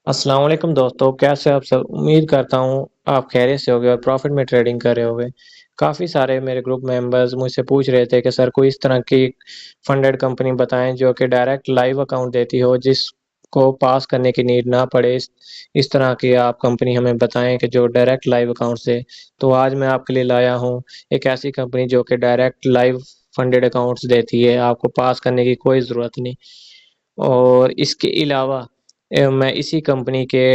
अस्सलाम वालेकुम दोस्तों, कैसे आप सब? उम्मीद करता हूँ आप खैरियत से होंगे और प्रॉफिट में ट्रेडिंग कर रहे होंगे। काफ़ी सारे मेरे ग्रुप मेंबर्स मुझसे पूछ रहे थे कि सर कोई इस तरह की फंडेड कंपनी बताएँ जो कि डायरेक्ट लाइव अकाउंट देती हो, जिसको पास करने की नीड ना पड़े। इस तरह की आप कंपनी हमें बताएँ कि जो डायरेक्ट लाइव अकाउंट से। तो आज मैं आपके लिए लाया हूँ एक ऐसी कंपनी जो कि डायरेक्ट लाइव फंडेड अकाउंट्स देती है, आपको पास करने की कोई ज़रूरत नहीं। और इसके अलावा मैं इसी कंपनी के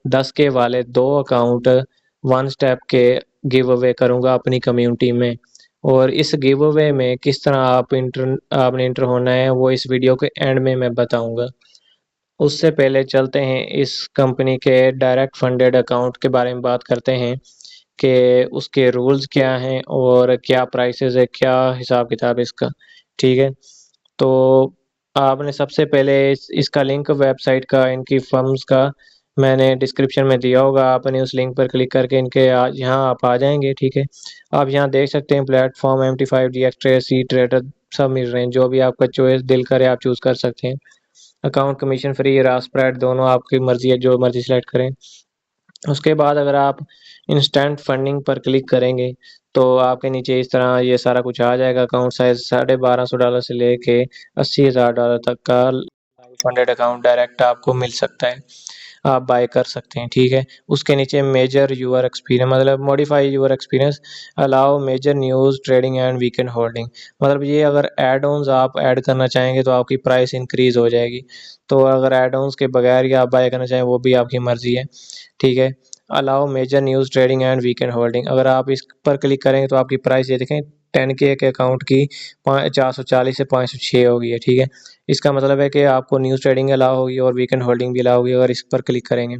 10 के वाले 2 अकाउंट वन स्टेप के गिव अवे करूँगा अपनी कम्युनिटी में। और इस गिव अवे में किस तरह आपने इंटर होना है, वो इस वीडियो के एंड में मैं बताऊँगा। उससे पहले चलते हैं इस कंपनी के डायरेक्ट फंडेड अकाउंट के बारे में बात करते हैं कि उसके रूल्स क्या हैं और क्या प्राइसेज़ है, क्या हिसाब-किताब है इसका, ठीक है? तो आपने सबसे पहले इसका लिंक वेबसाइट का, इनकी फर्म्स का मैंने डिस्क्रिप्शन में दिया होगा। आपने उस लिंक पर क्लिक करके इनके यहाँ आप आ जाएँगे, ठीक है? आप यहाँ देख सकते हैं प्लेटफ़ॉर्म MT5, DXTrade, सी ट्रेडर सब मिल रहे हैं। जो भी आपका चॉइस दिल करे आप चूज़ कर सकते हैं। अकाउंट कमीशन फ्री, रास स्प्रेड दोनों आपकी मर्ज़ी है, जो मर्ज़ी सेलेक्ट करें। उसके बाद अगर आप इंस्टेंट फंडिंग पर क्लिक करेंगे, तो आपके नीचे इस तरह ये सारा कुछ आ जाएगा। अकाउंट साइज़ $1250 से लेके $80,000 तक का फंडेड अकाउंट डायरेक्ट आपको मिल सकता है। आप बाय कर सकते हैं, ठीक है? उसके नीचे मेजर योर एक्सपीरियंस मतलब modify your experience, allow major news, trading and weekend holding. मतलब ये अगर ऐड-ऑन्स आप ऐड करना चाहेंगे तो आपकी प्राइस इंक्रीज़ हो जाएगी। तो अगर ऐड-ऑन्स के बगैर ही आप बाय करना चाहें वो भी आपकी मर्ज़ी है, ठीक है? Allow major news, trading and weekend holding. अगर आप इस पर क्लिक करेंगे तो आपकी प्राइस ये देखें 10K के अकाउंट की 440 से 506 हो गई है, ठीक है? इसका मतलब है कि आपको न्यूज़ ट्रेडिंग अलाउ होगी और वीकेंड होल्डिंग भी अलाउ होगी अगर इस पर क्लिक करेंगे।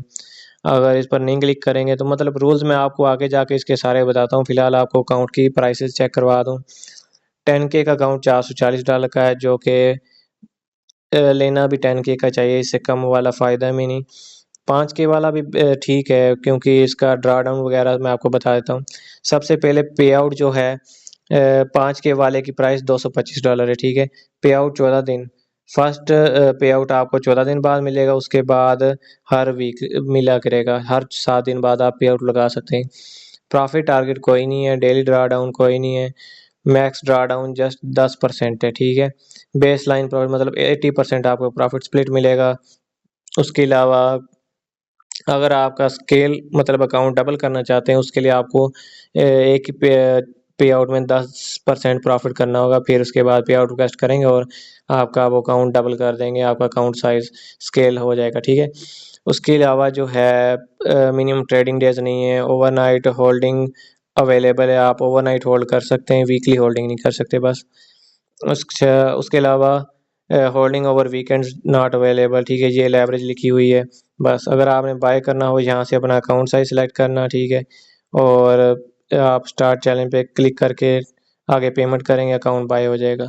अगर इस पर नहीं क्लिक करेंगे तो मतलब रूल्स मैं आपको आगे जाके इसके सारे बताता हूँ। फिलहाल आपको अकाउंट की प्राइसेज़ चेक करवा दूँ। 10K का अकाउंट $440 का है, जो कि लेना भी 10K का चाहिए, इससे कम वाला फ़ायदा में नहीं। 5K वाला भी ठीक है, क्योंकि इसका ड्रॉडाउन वगैरह मैं आपको बता देता हूँ। सबसे पहले पे आउट जो है 5K वाले की प्राइस $225 है, ठीक है? पे आउट 14 दिन। फर्स्ट पे आउट आपको 14 दिन बाद मिलेगा, उसके बाद हर वीक मिला करेगा। हर 7 दिन बाद आप पे आउट लगा सकते हैं। प्रॉफ़िट टारगेट कोई नहीं है, डेली ड्रॉडाउन कोई नहीं है, मैक्स ड्रॉडाउन जस्ट 10% है, ठीक है? बेसलाइन प्रॉफ़िट मतलब 80% आपको प्रॉफ़िट स्प्लिट मिलेगा। उसके अलावा अगर आपका स्केल मतलब अकाउंट डबल करना चाहते हैं, उसके लिए आपको एक ही पे आउट में 10% प्रॉफ़िट करना होगा। फिर उसके बाद पे आउट रिक्वेस्ट करेंगे और आपका वो अकाउंट डबल कर देंगे, आपका अकाउंट साइज़ स्केल हो जाएगा, ठीक है? उसके अलावा जो है मिनिमम ट्रेडिंग डेज़ नहीं है, ओवरनाइट होल्डिंग अवेलेबल है, आप ओवरनाइट होल्ड कर सकते हैं, वीकली होल्डिंग नहीं कर सकते बस। उसके अलावा holding over weekends not available, ठीक है? ये लेवरेज लिखी हुई है। बस अगर आपने बाय करना हो यहाँ से अपना अकाउंट साइज़ सेलेक्ट करना, ठीक है? और आप स्टार्ट चैलेंज पे क्लिक करके आगे पेमेंट करेंगे, अकाउंट बाय हो जाएगा।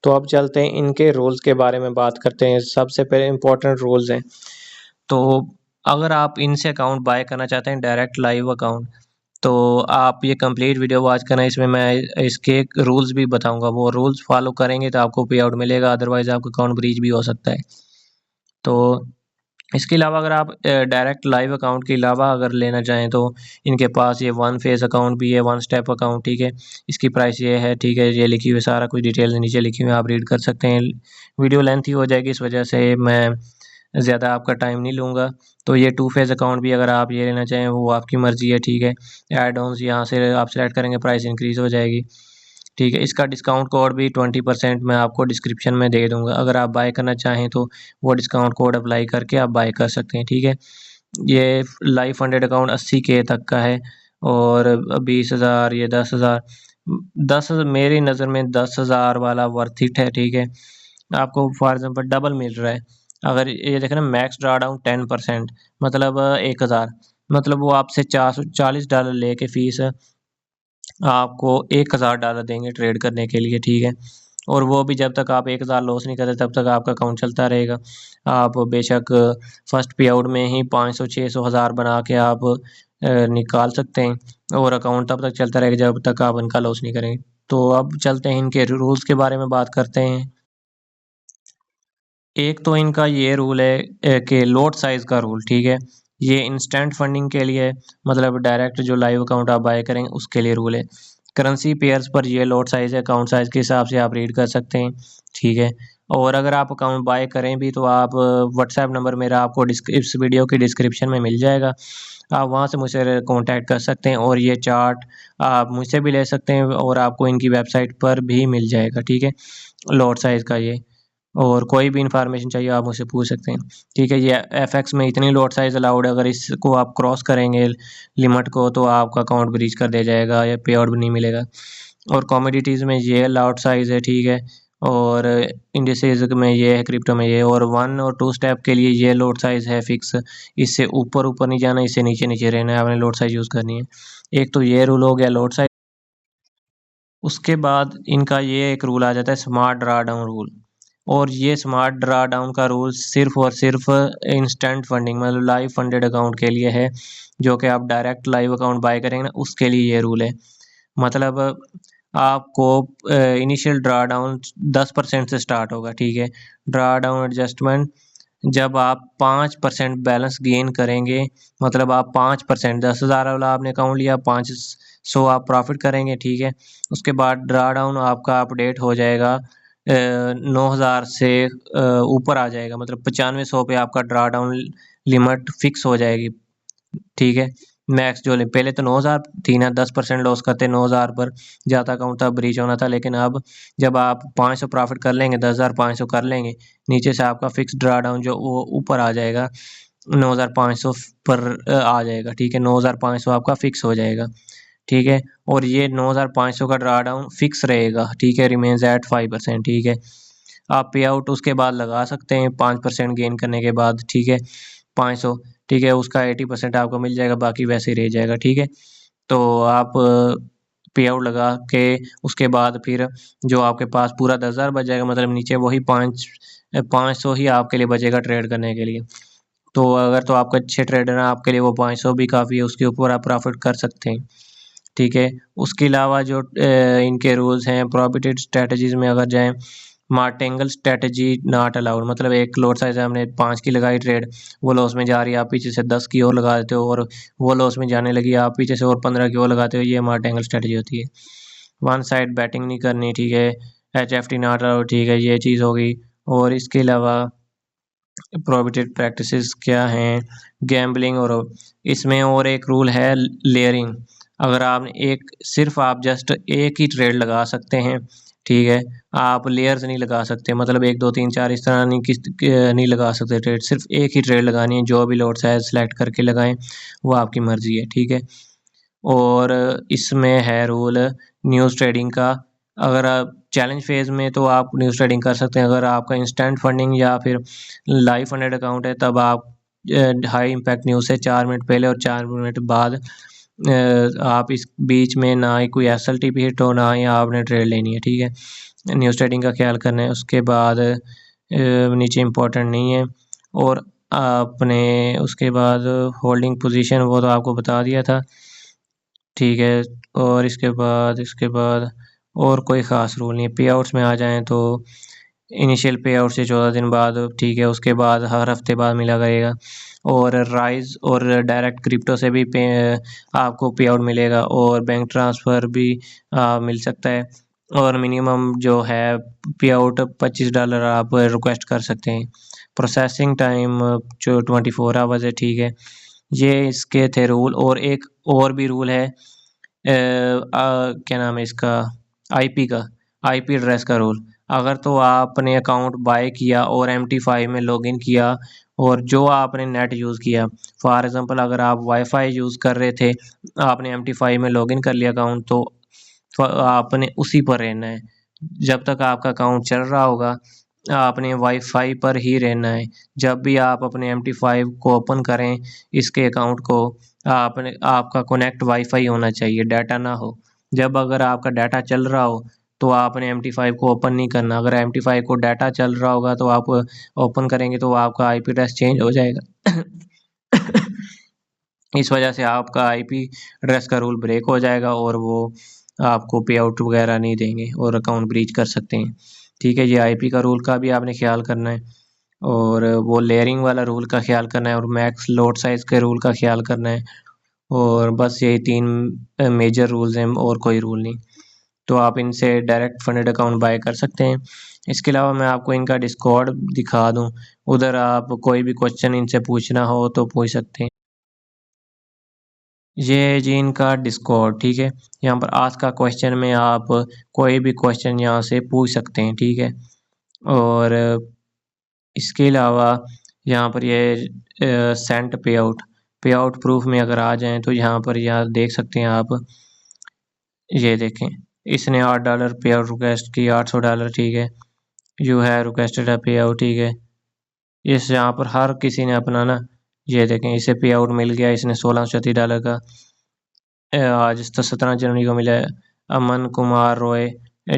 तो अब चलते हैं इनके रूल्स के बारे में बात करते हैं। सबसे पहले इम्पोर्टेंट रूल्स हैं। तो अगर आप इनसे अकाउंट बाय करना चाहते हैं डायरेक्ट लाइव अकाउंट, तो आप ये कंप्लीट वीडियो वॉच करना। इसमें मैं इसके रूल्स भी बताऊँगा, वो रूल्स फॉलो करेंगे तो आपको पे आउट मिलेगा, अदरवाइज़ आपका अकाउंट ब्रीच भी हो सकता है। तो इसके अलावा अगर आप डायरेक्ट लाइव अकाउंट के अलावा अगर लेना चाहें तो इनके पास ये वन फेज़ अकाउंट भी है, वन स्टेप अकाउंट, ठीक है? इसकी प्राइस ये है, ठीक है? ये लिखी हुई है, सारा कुछ डिटेल नीचे लिखी हुई है, आप रीड कर सकते हैं। वीडियो लेंथी हो जाएगी, इस वजह से मैं ज़्यादा आपका टाइम नहीं लूँगा। तो ये टू फेज़ अकाउंट भी अगर आप ये लेना चाहें वो आपकी मर्ज़ी है, ठीक है? ऐड ऑन्स यहाँ से आप सेलेक्ट करेंगे, प्राइस इंक्रीज़ हो जाएगी। ठीक है, इसका डिस्काउंट कोड भी 20% मैं आपको डिस्क्रिप्शन में दे दूँगा। अगर आप बाय करना चाहें तो वो डिस्काउंट कोड अप्लाई करके आप बाय कर सकते हैं, ठीक है? ये लाइव फंडेड अकाउंट 80K तक का है और 20,000 ये 10,000 10 मेरी नज़र में 10,000 वाला वर्थ इट है, ठीक है? आपको फॉर एग्ज़ाम्पल डबल मिल रहा है। अगर ये देखें ना मैक्स ड्रॉडाउन 10% मतलब 1,000 मतलब वो आपसे $440 लेके फ़ीस आपको $1,000 देंगे ट्रेड करने के लिए, ठीक है? और वो भी जब तक आप 1,000 लॉस नहीं करते तब तक आपका अकाउंट चलता रहेगा। आप बेशक फर्स्ट पे आउट में ही 500, 600, 1000 बना के आप निकाल सकते हैं और अकाउंट तब तक चलता रहेगा जब तक आप इनका लॉस नहीं करेंगे। तो अब चलते हैं इनके रूल्स के बारे में बात करते हैं। एक तो इनका ये रूल है कि लॉट साइज़ का रूल, ठीक है? ये इंस्टेंट फंडिंग के लिए मतलब डायरेक्ट जो लाइव अकाउंट आप बाय करेंगे उसके लिए रूल है। करेंसी पेयर्स पर ये लॉट साइज़ है, अकाउंट साइज़ के हिसाब से आप रीड कर सकते हैं, ठीक है? और अगर आप अकाउंट बाय करें भी तो आप व्हाट्सएप नंबर मेरा आपको इस वीडियो की डिस्क्रिप्शन में मिल जाएगा। आप वहाँ से मुझसे कॉन्टैक्ट कर सकते हैं और ये चार्ट आप मुझसे भी ले सकते हैं और आपको इनकी वेबसाइट पर भी मिल जाएगा, ठीक है? लॉट साइज़ का ये। और कोई भी इन्फॉर्मेशन चाहिए आप मुझसे पूछ सकते हैं, ठीक है? ये एफएक्स में इतनी लॉट साइज़ अलाउड है, अगर इसको आप क्रॉस करेंगे लिमिट को तो आपका अकाउंट ब्रीच कर दिया जाएगा या पे आउट भी नहीं मिलेगा। और कमोडिटीज़ में ये लॉट साइज़ है, ठीक है? और इंडिसेस में ये है, क्रिप्टो में ये और 1 और 2 स्टेप के लिए ये लॉट साइज़ है फिक्स। इससे ऊपर-ऊपर नहीं जाना, इससे नीचे-नीचे रहना है, आपने लॉट साइज़ यूज़ करनी है। एक तो ये रूल हो गया लॉट साइज़। उसके बाद इनका ये एक रूल आ जाता है स्मार्ट ड्रा डाउन रूल। और ये स्मार्ट ड्रा डाउन का रूल सिर्फ़ और सिर्फ़ इंस्टेंट फंडिंग मतलब लाइव फंडेड अकाउंट के लिए है, जो कि आप डायरेक्ट लाइव अकाउंट बाय करेंगे ना, उसके लिए ये रूल है। मतलब आपको इनिशियल ड्रा डाउन 10% से स्टार्ट होगा, ठीक है? ड्रा डाउन एडजस्टमेंट जब आप 5% बैलेंस गेन करेंगे, मतलब आप 5% 10,000 वाला आपने अकाउंट लिया, 500 आप प्रॉफ़िट करेंगे, ठीक है? उसके बाद ड्रा डाउन आपका अपडेट हो जाएगा 9,000 से ऊपर आ जाएगा, मतलब 9500 पे आपका ड्रा डाउन लिमिट फ़िक्स हो जाएगी, ठीक है? मैक्स जो पहले तो 9,000 थी ना, 10% लॉस करते 9,000 पर जाता अकाउंट तब ब्रीच होना था, लेकिन अब जब आप 500 प्रॉफ़िट कर लेंगे, 10,500 कर लेंगे, नीचे से आपका फ़िक्स ड्रा डाउन जो वो ऊपर आ जाएगा, 9,500 पर आ जाएगा, ठीक है? 9,500 आपका फ़िक्स हो जाएगा, ठीक है? और ये 9,500 का ड्रा डाउन फ़िक्स रहेगा, ठीक है? रिमेन्स एट 5%, ठीक है? आप पे आउट उसके बाद लगा सकते हैं 5% गेन करने के बाद, ठीक है? 500, ठीक है? उसका 80% आपको मिल जाएगा, बाकी वैसे ही रह जाएगा, ठीक है? तो आप पे आउट लगा के उसके बाद फिर जो आपके पास पूरा 10,000 बच जाएगा, मतलब नीचे वही 500 ही आपके लिए बचेगा ट्रेड करने के लिए। तो अगर तो आप अच्छे ट्रेडर हैं, आपके लिए वो 500 भी काफ़ी है, उसके ऊपर आप प्रॉफ़िट कर सकते हैं, ठीक है? उसके अलावा जो इनके रूल्स हैं प्रोहिबिटेड स्ट्रैटेजीज़ में अगर जाएँ, मार्टेंगल स्ट्रैटेजी नॉट अलाउड, मतलब एक लॉट साइज़ हमने 5 की लगाई ट्रेड, वो लॉस में जा रही है, आप पीछे से 10 की और लगा देते हो और वो लॉस में जाने लगी, आप पीछे से और 15 की और लगाते हो, ये मार्टेंगल स्ट्रैटेजी होती है। वन साइड बैटिंग नहीं करनी, ठीक है? एचएफटी नॉट अलाउड, ठीक है? ये चीज़ हो गई। और इसके अलावा प्रोहिबिटेड प्रैक्टिसेस क्या हैं? गैम्बलिंग और इसमें और एक रूल है लेयरिंग। अगर आपने एक सिर्फ़ आप जस्ट एक ही ट्रेड लगा सकते हैं, ठीक है? आप लेयर्स नहीं लगा सकते, मतलब 1, 2, 3, 4 इस तरह नहीं लगा सकते ट्रेड, सिर्फ़ एक ही ट्रेड लगानी है, जो भी लॉट साइज़ सेलेक्ट करके लगाएँ, वो आपकी मर्ज़ी है, ठीक है? और इसमें है रूल न्यूज़ ट्रेडिंग का। अगर आप चैलेंज फ़ेज़ में तो आप न्यूज़ ट्रेडिंग कर सकते हैं, अगर आपका इंस्टेंट फंडिंग या फिर लाइव फंडेड अकाउंट है तब आप हाई इम्पैक्ट न्यूज़ से 4 मिनट पहले और 4 मिनट बाद आप इस बीच में ना ही कोई एसएलटीपी हिट हो, ना ही आपने ट्रेड लेनी है, ठीक है? न्यूज़ ट्रेडिंग का ख़्याल करना है। उसके बाद नीचे इम्पोर्टेंट नहीं है और आपने उसके बाद होल्डिंग पोज़ीशन वो तो आपको बता दिया था। ठीक है, और इसके बाद और कोई ख़ास रूल नहीं है। पे-आउट्स में आ जाएँ तो इनिशियल पे-आउट से 14 दिन बाद ठीक है, उसके बाद हर हफ़्ते बाद मिला करेगा और राइज़ और डायरेक्ट क्रिप्टो से भी आपको पे-आउट मिलेगा और बैंक ट्रांसफ़र भी मिल सकता है और मिनिमम जो है पे-आउट $25 आप रिक्वेस्ट कर सकते हैं। प्रोसेसिंग टाइम जो 24 आवर्स है, ठीक है। ये इसके थे रूल और एक और भी रूल है क्या नाम है इसका आईपी का, आईपी एड्रेस का रूल। अगर तो आपने अकाउंट बाय किया और एमटी5 में लॉगिन किया और जो आपने नेट यूज़ किया, फॉर एग्ज़ाम्पल अगर आप वाईफ़ाई यूज़ कर रहे थे, आपने एमटी5 में लॉगिन कर लिया अकाउंट तो आपने उसी पर रहना है। जब तक आपका अकाउंट चल रहा होगा, आपने वाईफ़ाई पर ही रहना है। जब भी आप अपने एमटी5 को ओपन करें, इसके अकाउंट को आपने आपका कनेक्ट वाईफ़ाई होना चाहिए, डाटा ना हो। जब अगर आपका डाटा चल रहा हो, तो आपने एमटी5 को ओपन नहीं करना। अगर एमटी5 को डाटा चल रहा होगा तो आप ओपन करेंगे तो आपका आईपी एड्रेस चेंज हो जाएगा। इस वजह से आपका आईपी एड्रेस का रूल ब्रेक हो जाएगा और वो आपको पे आउट वगैरह नहीं देंगे और अकाउंट ब्रीच कर सकते हैं। ठीक है, ये आईपी का रूल का भी आपने ख़्याल करना है। और वो लेयरिंग वाला रूल का ख्याल करना है और मैक्स लॉट साइज़ के रूल का ख्याल करना है। और बस यही 3 मेजर रूल्स हैं और कोई रूल नहीं। तो आप इनसे डायरेक्ट फंडेड अकाउंट बाय कर सकते हैं। इसके अलावा मैं आपको इनका डिस्कॉर्ड दिखा दूँ, उधर आप कोई भी क्वेश्चन इनसे पूछना हो तो पूछ सकते हैं। ये है जी इनका डिस्कॉर्ड, ठीक है? यहाँ पर आस्क का क्वेश्चन में आप कोई भी क्वेश्चन यहाँ से पूछ सकते हैं, ठीक है? और इसके अलावा यहाँ पर ये सेंट पे आउट प्रूफ में अगर आ जाएँ तो यहाँ पर यहाँ देख सकते हैं आप, ये देखें, इसने $8 पे आउट रिक्वेस्ट की, $800, ठीक है? यू हैव रिक्वेस्टेड अ पे आउट, ठीक है? इस यहाँ पर हर किसी ने अपना ना, ये देखें, इसे पे आउट मिल गया, इसने $1636 का आज तो 17 जनवरी को मिला है। अमन कुमार रॉय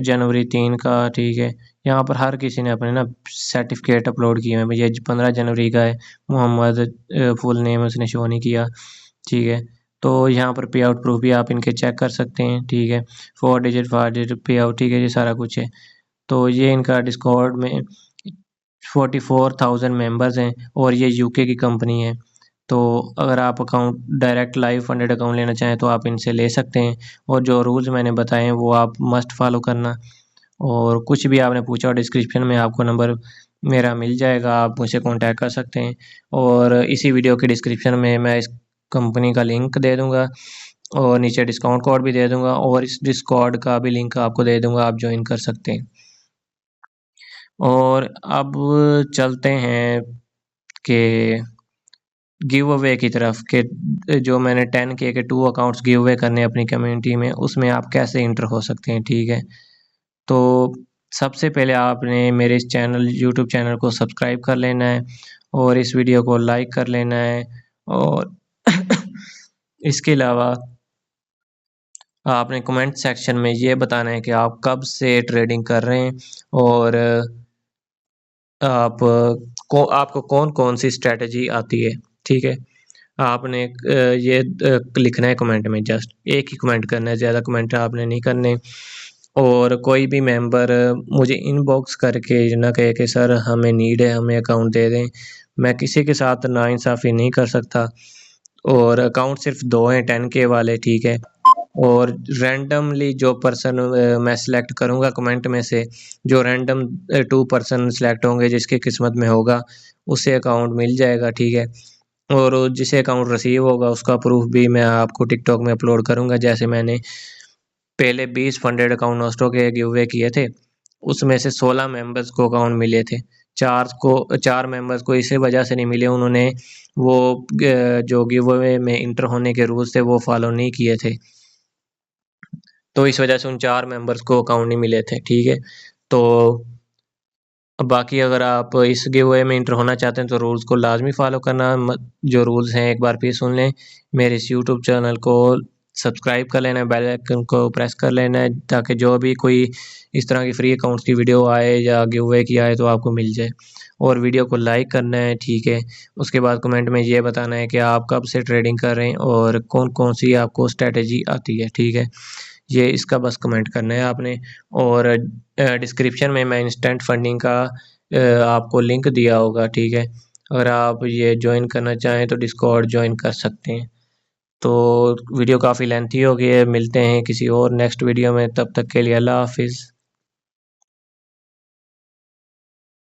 जनवरी 3 का, ठीक है? यहाँ पर हर किसी ने अपने ना सर्टिफिकेट अपलोड किए हैं। ये 15 जनवरी का है, मोहम्मद फुल नेम उसने शो नहीं किया, ठीक है? तो यहाँ पर पे आउट प्रूफ भी आप इनके चेक कर सकते हैं, ठीक है? 4 डिजिट पे आउट, ठीक है? ये सारा कुछ है। तो ये इनका डिस्कॉर्ड में 44,000 मेंबर्स हैं और ये यूके की कंपनी है। तो अगर आप account direct live funded account लेना चाहें तो आप इनसे ले सकते हैं और जो रूल्स मैंने बताए हैं वो आप मस्ट फॉलो करना। और कुछ भी आपने पूछा हो डिस्क्रिप्शन में आपको नंबर मेरा मिल जाएगा, आप मुझसे कॉन्टैक्ट कर सकते हैं। और इसी वीडियो के डिस्क्रिप्शन में मैं इस कंपनी का लिंक दे दूँगा और नीचे डिस्काउंट कोड भी दे दूँगा और इस डिस्कॉर्ड का भी लिंक आपको दे दूँगा, आप जॉइन कर सकते हैं। और अब चलते हैं कि गिव अवे की तरफ के जो मैंने 10K के 2 अकाउंट्स गिव अवे करने हैं अपनी कम्युनिटी में, उसमें आप कैसे एंटर हो सकते हैं, ठीक है? तो सबसे पहले आपने मेरे इस चैनल यूट्यूब चैनल को सब्सक्राइब कर लेना है और इस वीडियो को लाइक कर लेना है और इसके अलावा आपने कमेंट सेक्शन में ये बताना है कि आप कब से ट्रेडिंग कर रहे हैं और आप को आपको कौन-कौन सी स्ट्रैटेजी आती है, ठीक है? आपने ये लिखना है कमेंट में, जस्ट एक ही कमेंट करना है, ज़्यादा कमेंट आपने नहीं करने। और कोई भी मेंबर मुझे इनबॉक्स करके ना कहे कि सर हमें नीड है, हमें अकाउंट दे दें। मैं किसी के साथ नाइंसाफ़ी नहीं कर सकता और अकाउंट सिर्फ़ 2 हैं 10K वाले, ठीक है? और रैंडमली जो पर्सन मैं सिलेक्ट करूँगा कमेंट में से, जो रैंडम 2 पर्सन सिलेक्ट होंगे जिसकी किस्मत में होगा, उसे अकाउंट मिल जाएगा, ठीक है? और जिसे अकाउंट रिसीव होगा उसका प्रूफ भी मैं आपको टिकटॉक में अपलोड करूँगा। जैसे मैंने पहले 20 फंडेड अकाउंट नोस्टो के गिव अवे किए थे, उसमें से 16 मेंबर्स को अकाउंट मिले थे। 4 मेंबर्स को इसी वजह से नहीं मिले, उन्होंने वो जो गिव अवे में एंटर होने के रूल्स थे वो फॉलो नहीं किए थे। तो इस वजह से उन 4 मेंबर्स को अकाउंट नहीं मिले थे, ठीक है? तो बाकी अगर आप इस गिव अवे में एंटर होना चाहते हैं तो रूल्स को लाज़मी फ़ॉलो करना। जो रूल्स हैं एक बार फिर सुन लें। मेरे इस यूट्यूब चैनल को सब्सक्राइब कर लेना है, बेल आइकन को प्रेस कर लेना है ताकि जो भी कोई इस तरह की फ्री अकाउंट्स की वीडियो आए या गिव अवे की आए तो आपको मिल जाए। और वीडियो को लाइक करना है, ठीक है? उसके बाद कमेंट में ये बताना है कि आप कब से ट्रेडिंग कर रहे हैं और कौन-कौन सी आपको स्ट्रैटेजी आती है, ठीक है? ये इसका बस कमेंट करना है आपने। और डिस्क्रिप्शन में मैं इंस्टेंट फंडिंग का आपको लिंक दिया होगा, ठीक है? अगर आप ये जॉइन करना चाहें तो डिस्कॉर्ड जॉइन कर सकते हैं। तो वीडियो काफ़ी लेंथी हो गई है, मिलते हैं किसी और नेक्स्ट वीडियो में, तब तक के लिए अल्लाह हाफ़िज़।